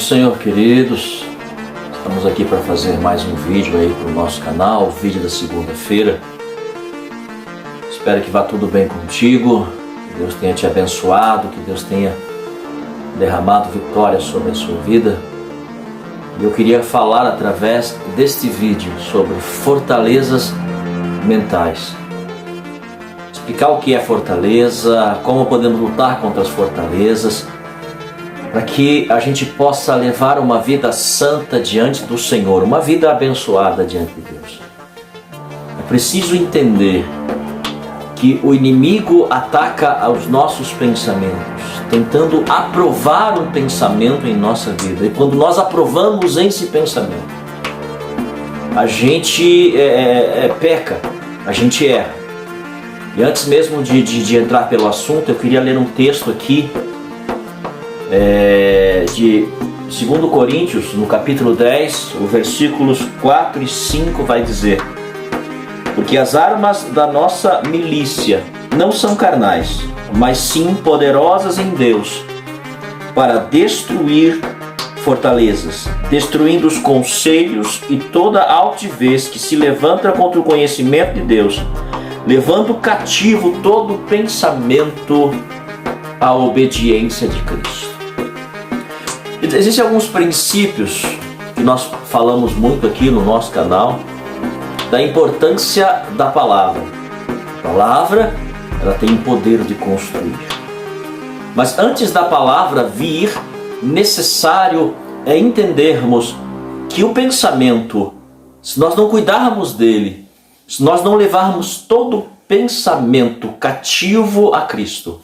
Do Senhor, queridos, estamos aqui para fazer mais um vídeo aí para o nosso canal, o vídeo da segunda-feira. Espero que vá tudo bem contigo, que Deus tenha te abençoado, que Deus tenha derramado vitória sobre a sua vida. E eu queria falar através deste vídeo sobre fortalezas mentais. Explicar o que é fortaleza, como podemos lutar contra as fortalezas, para que a gente possa levar uma vida santa diante do Senhor, uma vida abençoada diante de Deus. É preciso entender que o inimigo ataca aos nossos pensamentos, tentando aprovar um pensamento em nossa vida. E quando nós aprovamos esse pensamento, a gente peca, a gente erra. E antes mesmo de entrar pelo assunto, eu queria ler um texto aqui, de 2 Coríntios, no capítulo 10, os versículos 4 e 5 vai dizer: porque as armas da nossa milícia não são carnais, mas sim poderosas em Deus, para destruir fortalezas, destruindo os conselhos e toda altivez que se levanta contra o conhecimento de Deus, levando cativo todo pensamento à obediência de Cristo. Existem alguns princípios que nós falamos muito aqui no nosso canal, da importância da palavra. A palavra, ela tem o poder de construir. Mas antes da palavra vir, necessário é entendermos que o pensamento, se nós não cuidarmos dele, se nós não levarmos todo pensamento cativo a Cristo,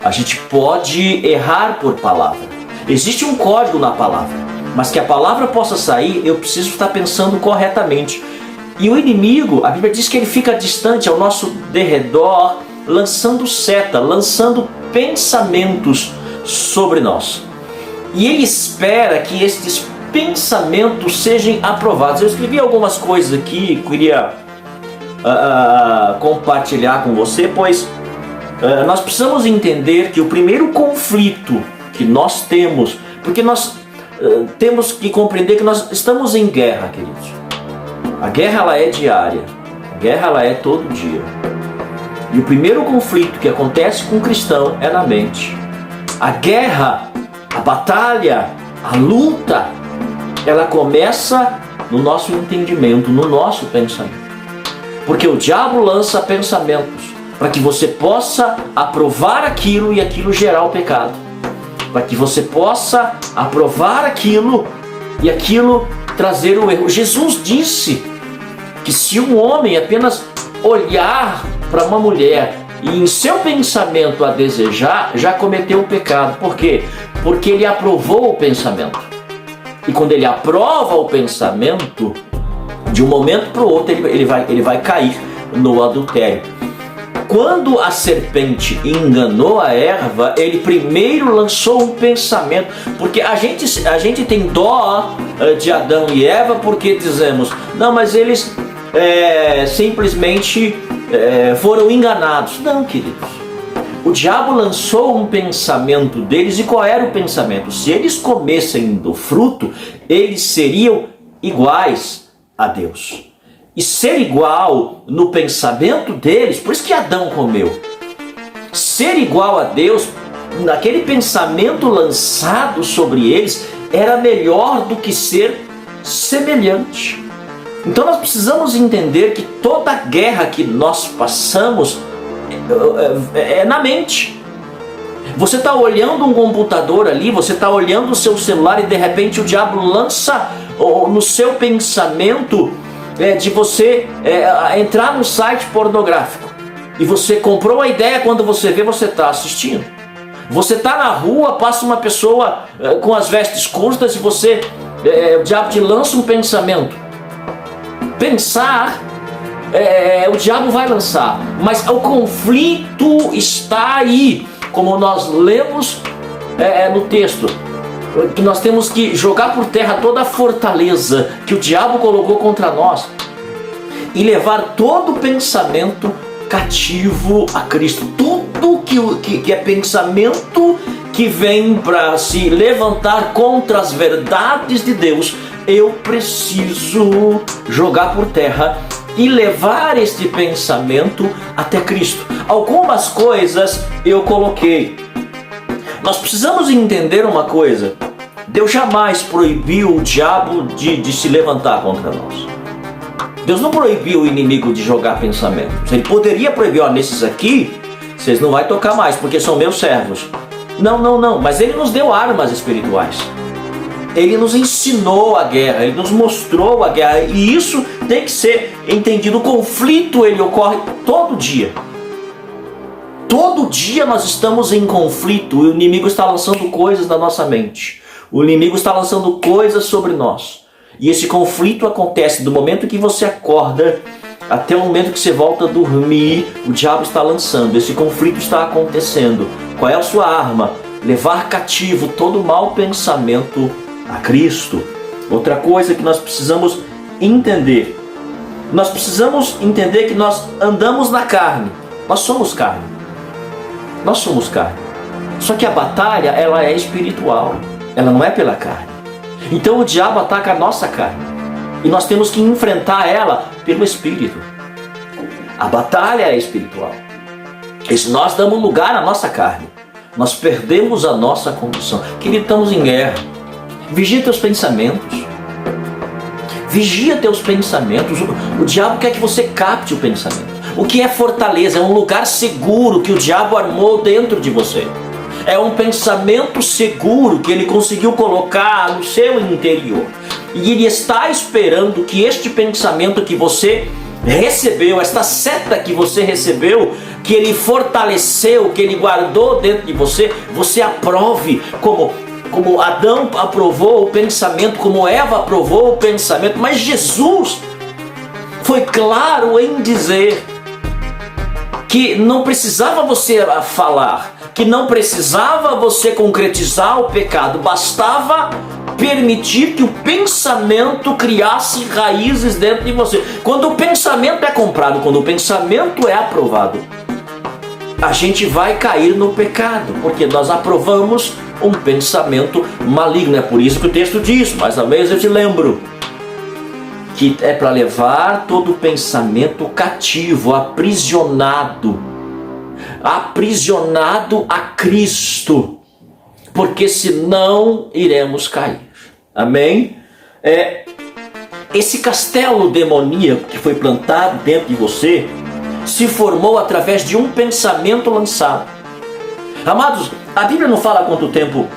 a gente pode errar por palavra. Existe um código na palavra, mas que a palavra possa sair, eu preciso estar pensando corretamente. E o inimigo, a Bíblia diz que ele fica distante ao nosso derredor, lançando seta, lançando pensamentos sobre nós. E ele espera que estes pensamentos sejam aprovados. Eu escrevi algumas coisas aqui, queria compartilhar com você, pois nós precisamos entender que o primeiro conflito que nós temos, porque nós temos que compreender que nós estamos em guerra, queridos. A guerra, ela é diária, a guerra, ela é todo dia. E o primeiro conflito que acontece com o cristão é na mente. A guerra, a batalha, a luta, ela começa no nosso entendimento, no nosso pensamento. Porque o diabo lança pensamentos para que você possa aprovar aquilo e aquilo gerar o pecado. Para que você possa aprovar aquilo e aquilo trazer o erro. Jesus disse que se um homem apenas olhar para uma mulher e em seu pensamento a desejar, já cometeu o pecado. Por quê? Porque ele aprovou o pensamento. E quando ele aprova o pensamento, de um momento para o outro ele vai cair no adultério. Quando a serpente enganou a Eva, ele primeiro lançou um pensamento, porque a gente tem dó de Adão e Eva, porque dizemos, não, mas eles simplesmente foram enganados. Não, queridos. O diabo lançou um pensamento deles, e qual era o pensamento? Se eles comessem do fruto, eles seriam iguais a Deus. E ser igual no pensamento deles, por isso que Adão comeu. Ser igual a Deus, naquele pensamento lançado sobre eles, era melhor do que ser semelhante. Então nós precisamos entender que toda guerra que nós passamos é na mente. Você está olhando um computador ali, você está olhando o seu celular e de repente o diabo lança no seu pensamento de você entrar num site pornográfico. E você comprou a ideia, quando você vê, você está assistindo. Você está na rua, passa uma pessoa com as vestes curtas e o diabo te lança um pensamento. Pensar, o diabo vai lançar, mas o conflito está aí, como nós lemos no texto. Que nós temos que jogar por terra toda a fortaleza que o diabo colocou contra nós e levar todo cativo a Cristo. Tudo que é pensamento que vem para se levantar contra as verdades de Deus, eu preciso jogar por terra e levar este pensamento até Cristo. Algumas coisas eu coloquei. Nós precisamos entender uma coisa: Deus jamais proibiu o diabo de se levantar contra nós. Deus não proibiu o inimigo de jogar pensamentos. Ele poderia proibir: ó, nesses aqui vocês não vão tocar mais porque são meus servos. Não, mas Ele nos deu armas espirituais. Ele nos ensinou a guerra, Ele nos mostrou a guerra, e isso tem que ser entendido. O conflito, ele ocorre todo dia. Todo dia nós estamos em conflito, e o inimigo está lançando coisas na nossa mente. O inimigo está lançando coisas sobre nós. E esse conflito acontece do momento que você acorda até o momento que você volta a dormir. O diabo está lançando, esse conflito está acontecendo. Qual é a sua arma? Levar cativo todo mau pensamento a Cristo. Outra coisa que nós precisamos entender. Nós precisamos entender que nós andamos na carne. Nós somos carne. Nós somos carne. Só que a batalha, ela é espiritual. Ela não é pela carne. Então o diabo ataca a nossa carne. E nós temos que enfrentar ela pelo Espírito. A batalha é espiritual. E se nós damos lugar à nossa carne, nós perdemos a nossa condição. Querido, estamos em guerra. Vigia teus pensamentos. Vigia teus pensamentos. O diabo quer que você capte o pensamento. O que é fortaleza? É um lugar seguro que o diabo armou dentro de você. É um pensamento seguro que ele conseguiu colocar no seu interior. E ele está esperando que este pensamento que você recebeu, esta seta que você recebeu, que ele fortaleceu, que ele guardou dentro de você, você aprove, como Adão aprovou o pensamento, como Eva aprovou o pensamento. Mas Jesus foi claro em dizer que não precisava você falar, que não precisava você concretizar o pecado, bastava permitir que o pensamento criasse raízes dentro de você. Quando o pensamento é comprado, quando o pensamento é aprovado, a gente vai cair no pecado, porque nós aprovamos um pensamento maligno. É por isso que o texto diz, mais uma vez eu te lembro, que é para levar todo pensamento cativo, aprisionado a Cristo, porque senão iremos cair. Amém? Esse castelo demoníaco que foi plantado dentro de você se formou através de um pensamento lançado. Amados, a Bíblia não fala quanto tempo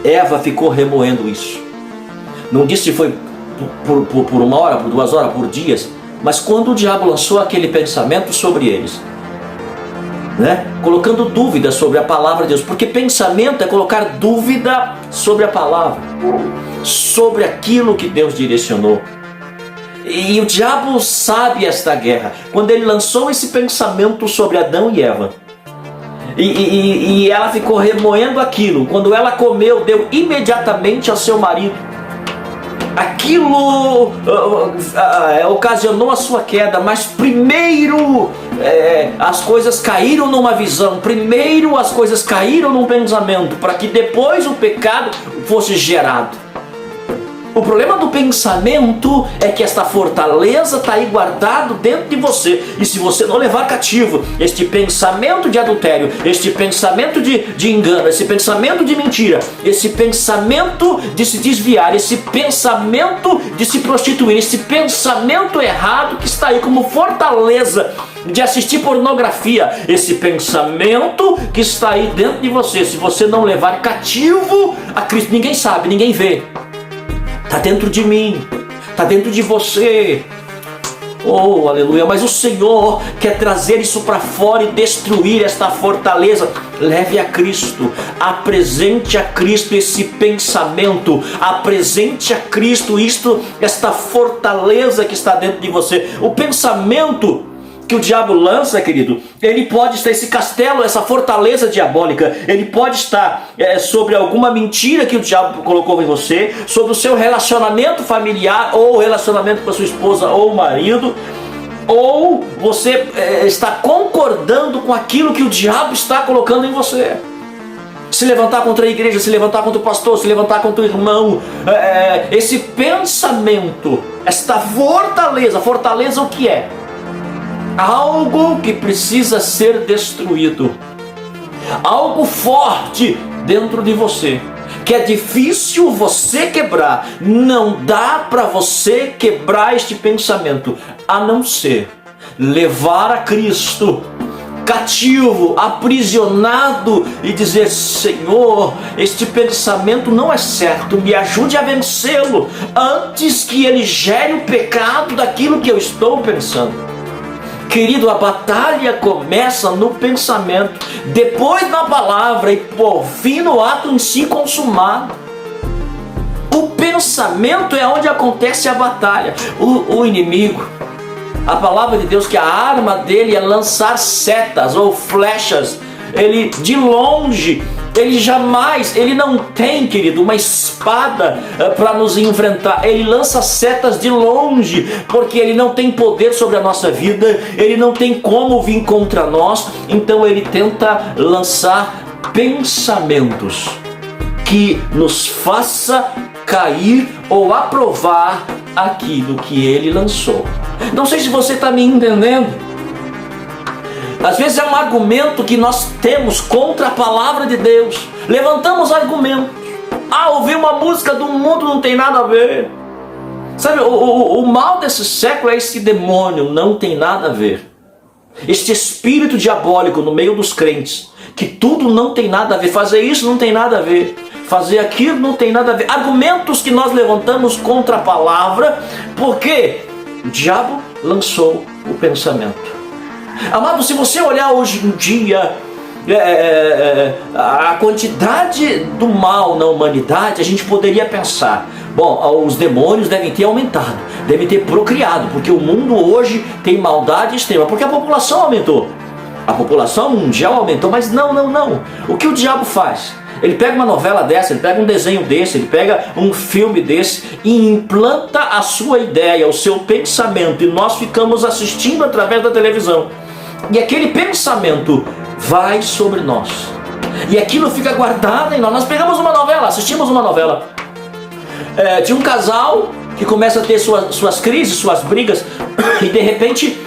Eva ficou remoendo isso. Não diz se foi por 1 hora, por 2 horas, por dias. Mas quando o diabo lançou aquele pensamento sobre eles, colocando dúvida sobre a palavra de Deus, porque pensamento é colocar dúvida sobre a palavra, sobre aquilo que Deus direcionou. E o diabo sabe esta guerra. Quando ele lançou esse pensamento sobre Adão e Eva, e ela ficou remoendo aquilo, quando ela comeu, deu imediatamente ao seu marido. Aquilo ocasionou a sua queda, mas primeiro as coisas caíram numa visão, primeiro as coisas caíram num pensamento, para que depois o pecado fosse gerado. O problema do pensamento é que esta fortaleza está aí guardado dentro de você, e se você não levar cativo este pensamento de adultério, este pensamento de engano, esse pensamento de mentira, esse pensamento de se desviar, esse pensamento de se prostituir, esse pensamento errado que está aí como fortaleza de assistir pornografia, esse pensamento que está aí dentro de você, se você não levar cativo a Cristo, ninguém sabe, ninguém vê. Está dentro de mim, está dentro de você. Oh, aleluia. Mas o Senhor quer trazer isso para fora e destruir esta fortaleza. Leve a Cristo, apresente a Cristo esse pensamento, apresente a Cristo esta fortaleza que está dentro de você. O pensamento que o diabo lança, querido, ele pode estar, esse castelo, essa fortaleza diabólica, ele pode estar sobre alguma mentira que o diabo colocou em você, sobre o seu relacionamento familiar, ou relacionamento com a sua esposa ou marido, ou você está concordando com aquilo que o diabo está colocando em você. Se levantar contra a igreja, se levantar contra o pastor, se levantar contra o irmão. Esse pensamento, esta fortaleza. Fortaleza o que é? Algo que precisa ser destruído. Algo forte dentro de você, que é difícil você quebrar. Não dá para você quebrar este pensamento, a não ser levar a Cristo cativo, aprisionado e dizer: Senhor, este pensamento não é certo, me ajude a vencê-lo antes que ele gere o pecado daquilo que eu estou pensando. Querido, a batalha começa no pensamento, depois na palavra e por fim no ato em si consumado. O pensamento é onde acontece a batalha. O inimigo, a palavra de Deus, que a arma dele é lançar setas ou flechas. Ele de longe, ele não tem, querido, uma espada para nos enfrentar. Ele lança setas de longe, porque ele não tem poder sobre a nossa vida, ele não tem como vir contra nós. Então ele tenta lançar pensamentos que nos faça cair ou aprovar aquilo que ele lançou. Não sei se você está me entendendo. Às vezes é um argumento que nós temos contra a palavra de Deus. Levantamos argumentos. Ouvir uma música do mundo não tem nada a ver. Sabe, o mal desse século é esse demônio, não tem nada a ver. Este espírito diabólico no meio dos crentes, que tudo não tem nada a ver. Fazer isso não tem nada a ver. Fazer aquilo não tem nada a ver. Argumentos que nós levantamos contra a palavra, porque o diabo lançou o pensamento. Amado, se você olhar hoje em dia a quantidade do mal na humanidade, a gente poderia pensar: bom, os demônios devem ter aumentado, devem ter procriado, porque o mundo hoje tem maldade extrema, porque a população aumentou, a população mundial aumentou. Mas não. O que o diabo faz? Ele pega uma novela dessa, ele pega um desenho desse, ele pega um filme desse e implanta a sua ideia, o seu pensamento, e nós ficamos assistindo através da televisão. E aquele pensamento vai sobre nós. E aquilo fica guardado em nós. Nós pegamos uma novela, assistimos uma novela de um casal que começa a ter suas crises, suas brigas, e de repente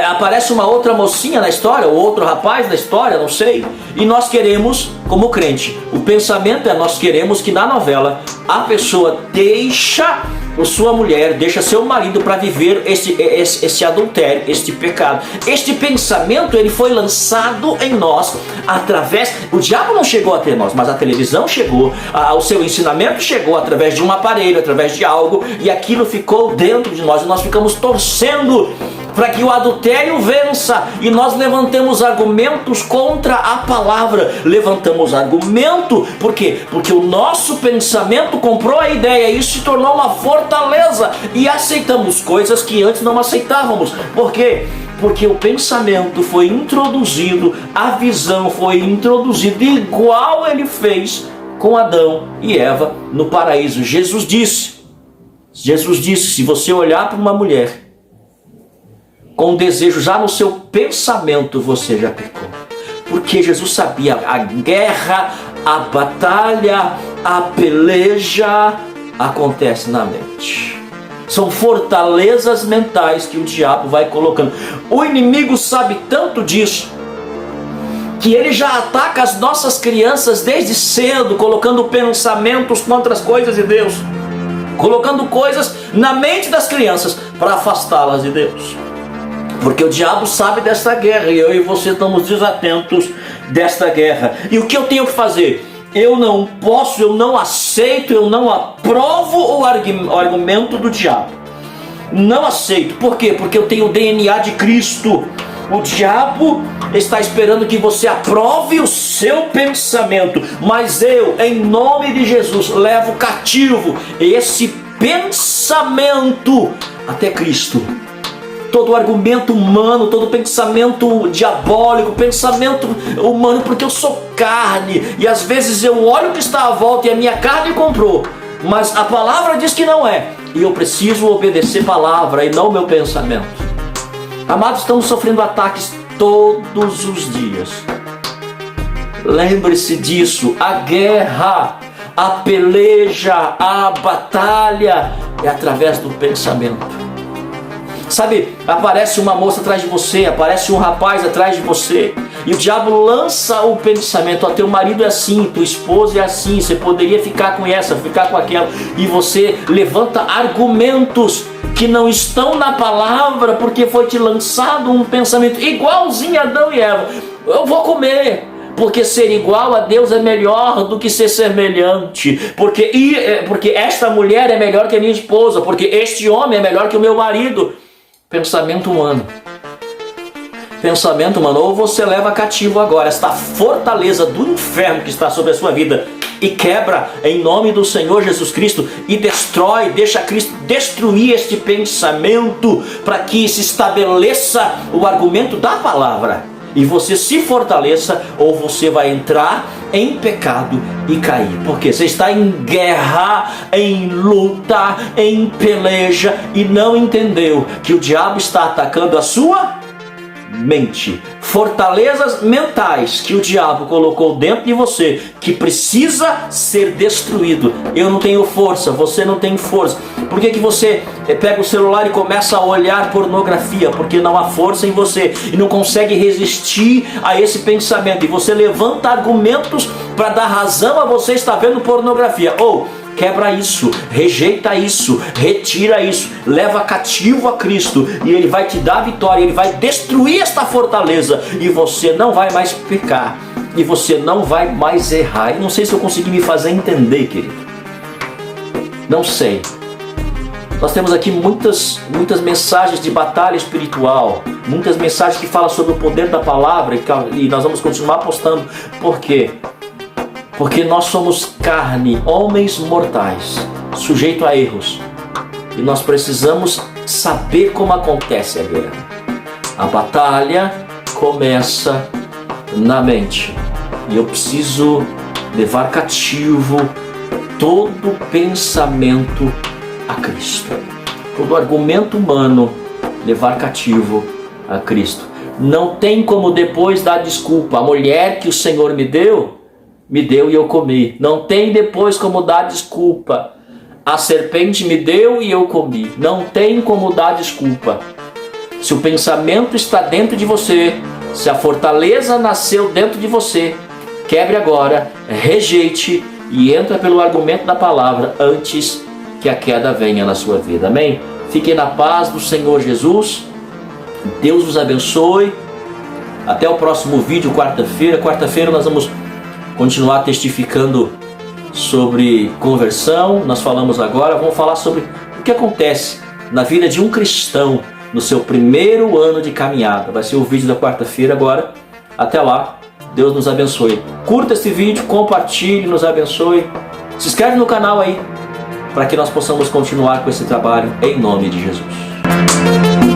aparece uma outra mocinha na história, ou outro rapaz na história, não sei. E nós queremos, como crente, o pensamento nós queremos que na novela a pessoa deixa sua mulher, deixa seu marido para viver esse adultério, este pecado. Este pensamento, ele foi lançado em nós através... O diabo não chegou até nós, mas a televisão chegou, o seu ensinamento chegou através de um aparelho, através de algo, e aquilo ficou dentro de nós, e nós ficamos torcendo para que o adultério vença, e nós levantamos argumentos contra a palavra. Levantamos argumento, por quê? Porque o nosso pensamento comprou a ideia, e isso se tornou uma fortaleza, e aceitamos coisas que antes não aceitávamos. Por quê? Porque o pensamento foi introduzido, a visão foi introduzida, igual ele fez com Adão e Eva no paraíso. Jesus disse, se você olhar para uma mulher com desejo já no seu pensamento, você já pecou. Porque Jesus sabia, a guerra, a batalha, a peleja acontece na mente. São fortalezas mentais que o diabo vai colocando. O inimigo sabe tanto disso, que ele já ataca as nossas crianças desde cedo, colocando pensamentos contra as coisas de Deus, colocando coisas na mente das crianças para afastá-las de Deus. Porque o diabo sabe desta guerra, e eu e você estamos desatentos desta guerra. E o que eu tenho que fazer? Eu não posso, eu não aceito, eu não aprovo o argumento do diabo. Não aceito. Por quê? Porque eu tenho o DNA de Cristo. O diabo está esperando que você aprove o seu pensamento, mas eu, em nome de Jesus, levo cativo esse pensamento até Cristo. Todo argumento humano, todo pensamento diabólico, pensamento humano, porque eu sou carne, e às vezes eu olho o que está à volta e a minha carne comprou, mas a palavra diz que não é, e eu preciso obedecer a palavra e não o meu pensamento. Amados, estamos sofrendo ataques todos os dias. lembre-se disso. A guerra, a peleja, a batalha é através do pensamento. Sabe, aparece uma moça atrás de você, aparece um rapaz atrás de você, e o diabo lança o pensamento: ó, teu marido é assim, tua esposa é assim, você poderia ficar com essa, ficar com aquela, e você levanta argumentos que não estão na palavra, porque foi te lançado um pensamento igualzinho a Adão e Eva: eu vou comer, porque ser igual a Deus é melhor do que ser semelhante, porque esta mulher é melhor que a minha esposa, porque este homem é melhor que o meu marido. Pensamento humano. Pensamento humano. Ou você leva cativo agora esta fortaleza do inferno que está sobre a sua vida e quebra em nome do Senhor Jesus Cristo e destrói, deixa Cristo destruir este pensamento para que se estabeleça o argumento da palavra e você se fortaleça, ou você vai entrar em pecado e cair, porque você está em guerra, em luta, em peleja, e não entendeu que o diabo está atacando a sua mente, fortalezas mentais que o diabo colocou dentro de você, que precisa ser destruído. Eu não tenho força, você não tem força. Por que você pega o celular e começa a olhar pornografia? Porque não há força em você e não consegue resistir a esse pensamento, e você levanta argumentos para dar razão a você estar vendo pornografia. Ou quebra isso, rejeita isso, retira isso, leva cativo a Cristo, e Ele vai te dar vitória, Ele vai destruir esta fortaleza, e você não vai mais pecar, e você não vai mais errar. E não sei se eu consegui me fazer entender, querido. Não sei. Nós temos aqui muitas mensagens de batalha espiritual, muitas mensagens que falam sobre o poder da palavra, e nós vamos continuar postando. Por quê? Porque nós somos carne, homens mortais, sujeitos a erros. E nós precisamos saber como acontece a guerra. A batalha começa na mente. E eu preciso levar cativo todo pensamento a Cristo. Todo argumento humano, levar cativo a Cristo. Não tem como depois dar desculpa. A mulher que o Senhor me deu e eu comi. Não tem depois como dar desculpa. A serpente me deu e eu comi. Não tem como dar desculpa. Se o pensamento está dentro de você, se a fortaleza nasceu dentro de você, quebre agora, rejeite e entra pelo argumento da palavra antes que a queda venha na sua vida. Amém? Fiquem na paz do Senhor Jesus. Deus os abençoe. Até o próximo vídeo, quarta-feira. Quarta-feira nós vamos continuar testificando sobre conversão. Nós falamos agora, vamos falar sobre o que acontece na vida de um cristão no seu primeiro ano de caminhada. Vai ser o vídeo da quarta-feira agora. Até lá, Deus nos abençoe. Curta esse vídeo, compartilhe, nos abençoe. Se inscreve no canal aí, para que nós possamos continuar com esse trabalho em nome de Jesus.